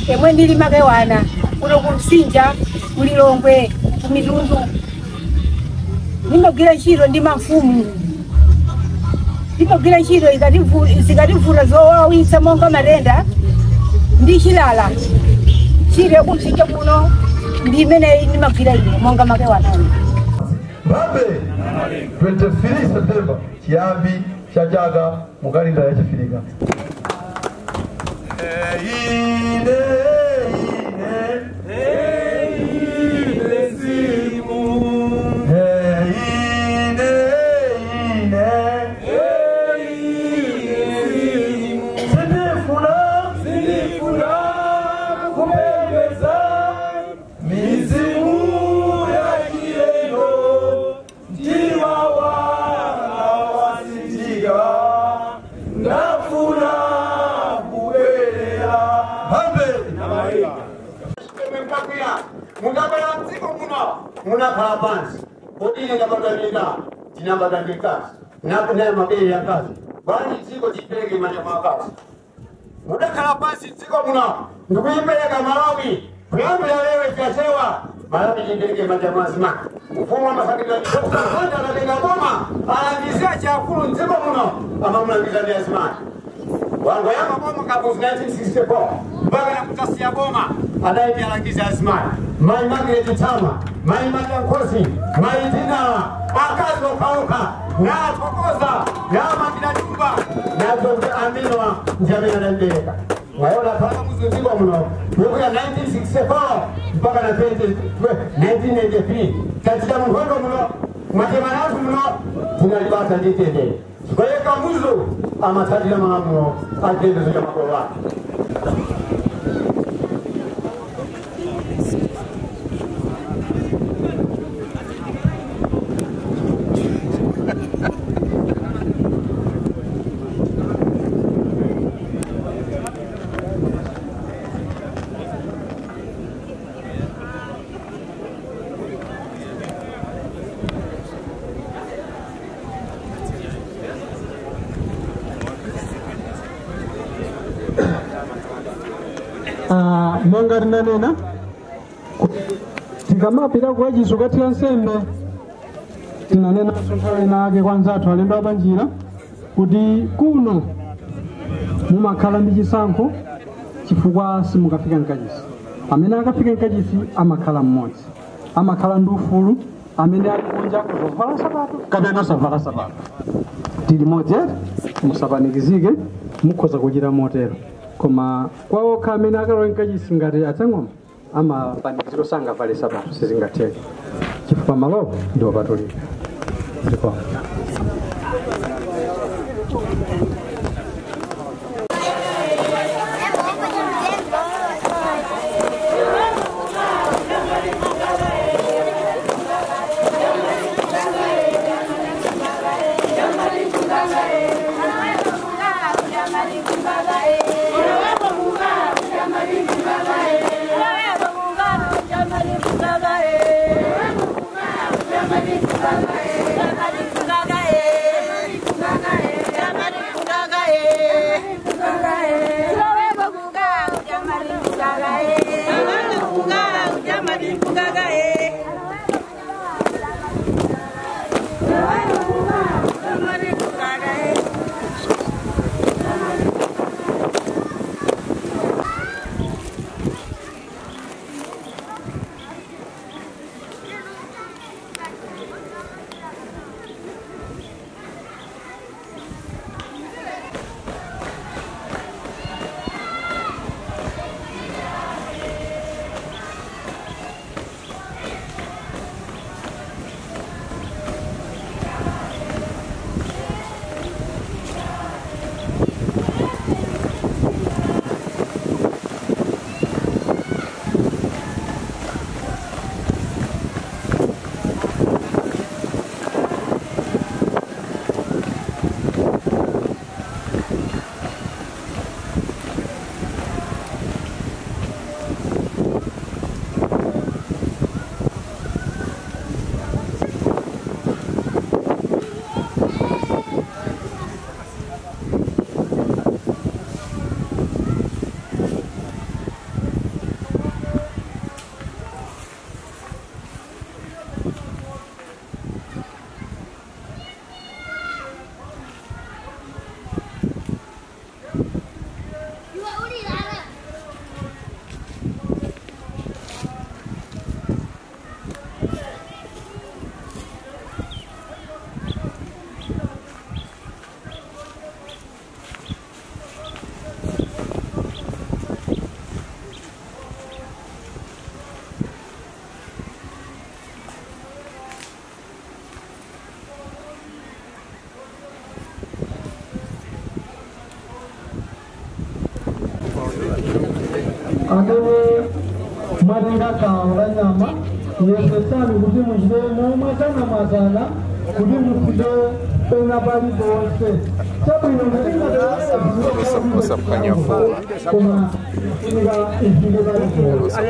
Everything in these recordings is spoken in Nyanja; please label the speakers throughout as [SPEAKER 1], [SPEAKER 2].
[SPEAKER 1] emwe ndili makewana kuno kumsinja kulilongwe kumitundu nimagwira ntchito ndi mafumu nimagwira ntchito zikativula zowawitsa monga matenda ndi chilala chire kumsinja kuno ndi imene nimagwira ine monga makewana
[SPEAKER 2] Babe 23 September chiyambi cha chaka mukalinda ya chifirika
[SPEAKER 3] Muna kalapansi, kodini ngabadalika, tinabadalika, nakunaye mabeli ya kazi. Bani ziko jipeleke manyama kazi. Muda kalapansi ziko muna, ndukuyipeleka Malawi, kuyambi ya lewe kiasewa, Malawi jipeleke manyama zima. Ufumu wa masakita ni Dr. Honda na Lenga Boma, alangizia chakulu nziko muna, ama muna vizani ya zima. Wango yama Boma kabuzi 1964, mpaka na kutasia Boma, anaiti alangizia zima. Mai Margaret Tama, Mai Matankosi, Mai Tina, Akazo Kauka, na Tokoza, Yama Kinachumba, na Dr. Aminwa, Njamina Nandeka. Waona kama mzunziwa mno, yuko ya 1964, mpaka na 1983. Katika mkondo mno, matemanafu mno, tunalibata nditende. Kwa hiyo kamuzo, ama tajila mno, atende zuja makowa.
[SPEAKER 4] Mongari nanena tikamapita kwa Yesu katika nsembe tinanena nthawi nake kwanza athu alendo abanjira kuti kuno mumakhala ndi chisankho chifukwa simukafika mkachisi. Amene akafika mkachisi amakhala mmodzi, amakhala ndi ufulu, amene ali kunja kuzovala sabato kapena osavala sabato. Tili modzi musapanikizike, mukhoza kuchita motero. Koma kwa okha amene akalowa mkachisi ngati atsang'oma amapanikiziro sangavale sabato sizingatheke chifukwa malowo ndi opatulika.
[SPEAKER 5] Bye.
[SPEAKER 4] amene mwatenga gawo la nyama yesesani kuti muchite mwazana kuti mufike pena paliponse chabwino koma inika ifike paliponse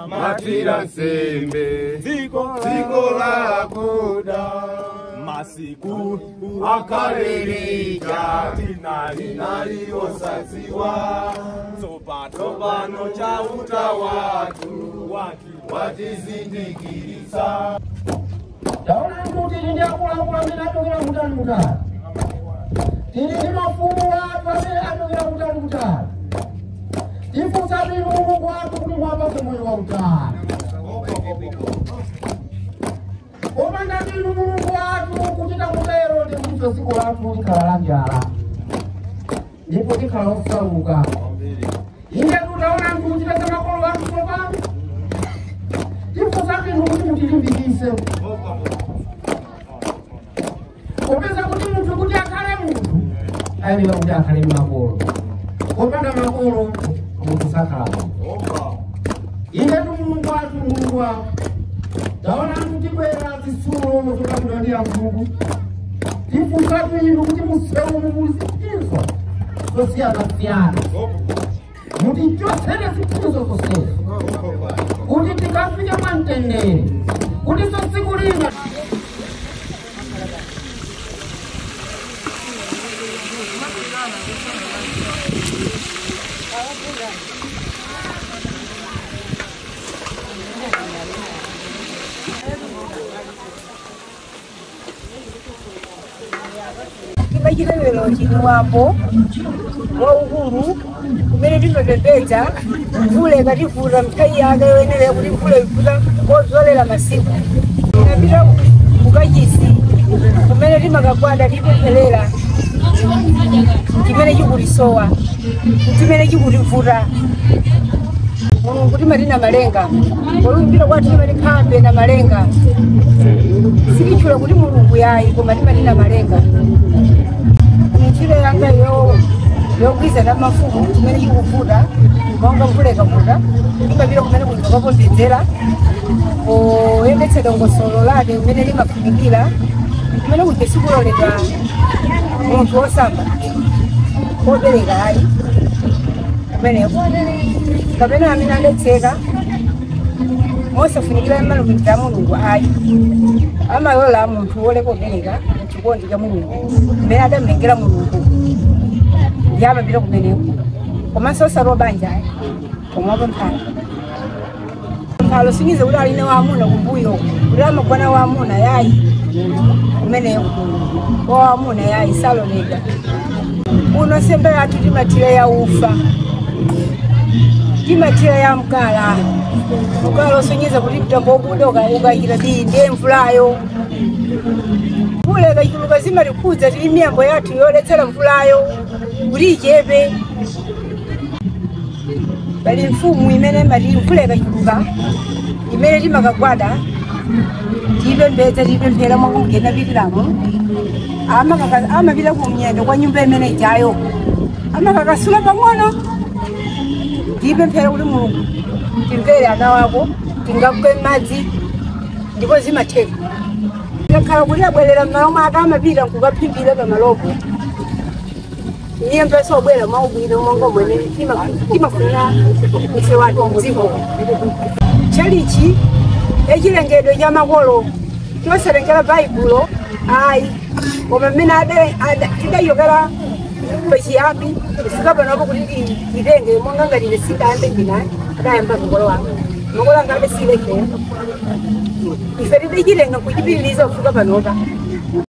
[SPEAKER 5] Matira sembe ziko la kuda masiku akaririka tinali osaziwa topano cha utawatu watizindikirisa
[SPEAKER 6] taona kuti ndiyakula mina atokera mutali tili ndi mafumu watu amene atokera mutali ifusa binu Mungu watu kuti mwapase moyo wa utali opanda binu Mungu watu kuchita kutero ndi kuti dziko lathu likhala la njala ndipo likhala losauka inde tutaona kuchita za makolo athu tsopano ifusa binu kuti mutilimbikise opeza kuti munthu kuti akhale munthu ayenera kuti akhale makolo opanda makolo munthu sakhala inde Mulungu wathu Mulungu wathu taona tikubwera zitsulo zokambidwa ndi ambuku tifusatu inu kuti musewu mumuzipinzo zosiyana-siyana muti chotsere zipinzo zosiyana kuti tikafike mwamtendere kuti tsiku lina
[SPEAKER 1] Kibajira lero chini wapo wa uhuru kumene tinotembeza mvule katifura mkai yake wenele kuti mvule ifuta kozolera masiku inapita kukachisi kumene timakagwada tipempherera chimene chikulisowa chimene chikulivuta Mulungu timatina malenga olumbira kwathu timatikhambe na malenga sikichula kuti Mulungu yayi koma timatina malenga Nichile yanga yokwiza na mafumu kumene chikuvuta monga mvule kavuta tikapita kumene kuti pakapondedzera oyendetsa dongosolo lake kumene limafunikira kumene kuti sikuloledwa munthu wosamba kobereka ayi kumeneko kapena amene adetseka mosafunikira malumikira a Mulungu ayi amalola munthu woleka kubereka chikondi cha Mulungu mmene adamlengera Mulungu yamapita kumeneko komanso osalowa banja komwapo mphalo singize kuti aline waamuna kumbuyo kuti amagwana waamuna yayi kumeneko waamuna yayi saloledwa uno sembe yathu timatira ya ufa timatira ya mkala mkala osonyeza kuti mtambo okuda ukayira ndiye mvulayo mvula ikachuluka zimatikhuza tili miyambo yathu yoletsera mvulayo kuti ichepe pali mfumu imene mati mvula ikachuluka imene timakagwada tipemphera mwakumgena pitiramo amapita kumnyendo kwa nyumba imene ijayo amakakasula pang'ono tipemphera kuti Mulungu timvere ana wako tingagwe madzi ndipo zimatheka ngakhala kuti abwerera m'malo mwake amapita nkukaphimbira pamalopo iye mpesa obwera maubwire umongo mwene timafunira ife watu mdziko chalichi echilengedwe cha makolo choserengera baibulo ayi koma mmene tidayokera pachiyambi kufika panopo kuti itenge monga ngati ine sindayambe ndinayi adayamba makolo wanga makolo anga abe silekera ife tidachitenga kuchipitiriza kufika panopa